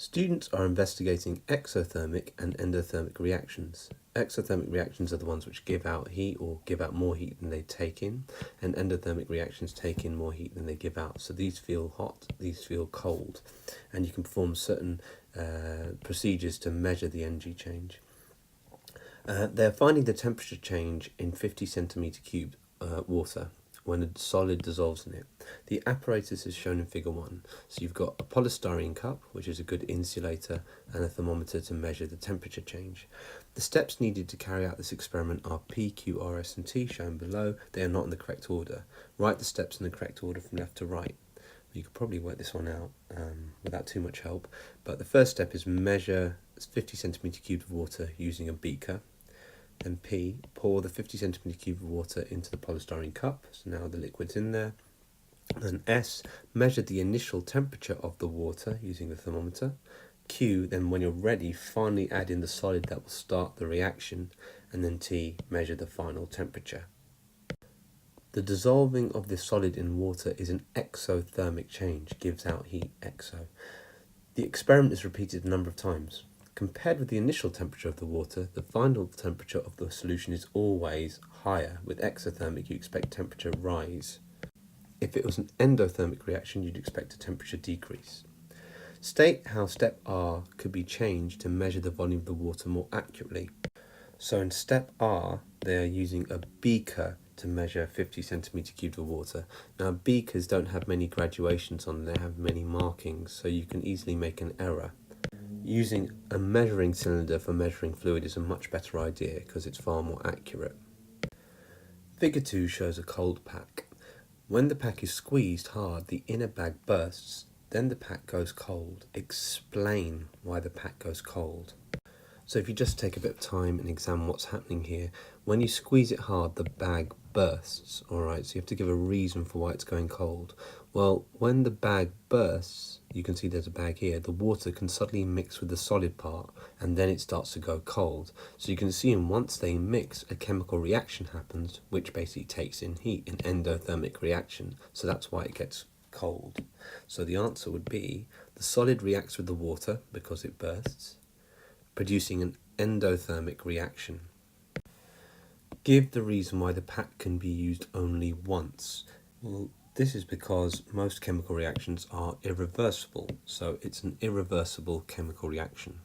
Students are investigating exothermic and endothermic reactions. Exothermic reactions are the ones which give out heat or give out more heat than they take in, and endothermic reactions take in more heat than they give out. So these feel hot, these feel cold, and you can perform certain procedures to measure the energy change. They're finding the temperature change in 50 centimetre cubed water when a solid dissolves in it. The apparatus is shown in figure 1. So you've got a polystyrene cup, which is a good insulator, and a thermometer to measure the temperature change. The steps needed to carry out this experiment are P, Q, R, S and T shown below. They are not in the correct order. Write the steps in the correct order from left to right. You could probably work this one out without too much help, but the first step is measure 50 centimetre cubed of water using a beaker. Then P, pour the 50 centimetre cube of water into the polystyrene cup, so now the liquid's in there. Then S, measure the initial temperature of the water using the thermometer. Q, then when you're ready, finally add in the solid that will start the reaction. And then T, measure the final temperature. The dissolving of this solid in water is an exothermic change, gives out heat, exo. The experiment is repeated a number of times. Compared with the initial temperature of the water, the final temperature of the solution is always higher. With exothermic, you expect temperature rise. If it was an endothermic reaction, you'd expect a temperature decrease. State how step R could be changed to measure the volume of the water more accurately. So in step R, they are using a beaker to measure 50 centimetre cubed of water. Now beakers don't have many graduations on them, they have many markings, so you can easily make an error. Using a measuring cylinder for measuring fluid is a much better idea because it's far more accurate. Figure 2 shows a cold pack. When the pack is squeezed hard, the inner bag bursts, then the pack goes cold. Explain why the pack goes cold. So if you just take a bit of time and examine what's happening here, when you squeeze it hard, the bag bursts, alright? So you have to give a reason for why it's going cold. Well, when the bag bursts, you can see there's a bag here, the water can suddenly mix with the solid part, and then it starts to go cold. So you can see, and once they mix, a chemical reaction happens, which basically takes in heat, an endothermic reaction. So that's why it gets cold. So the answer would be, the solid reacts with the water because it bursts, producing an endothermic reaction. Give the reason why the pack can be used only once. Well, this is because most chemical reactions are irreversible, so it's an irreversible chemical reaction.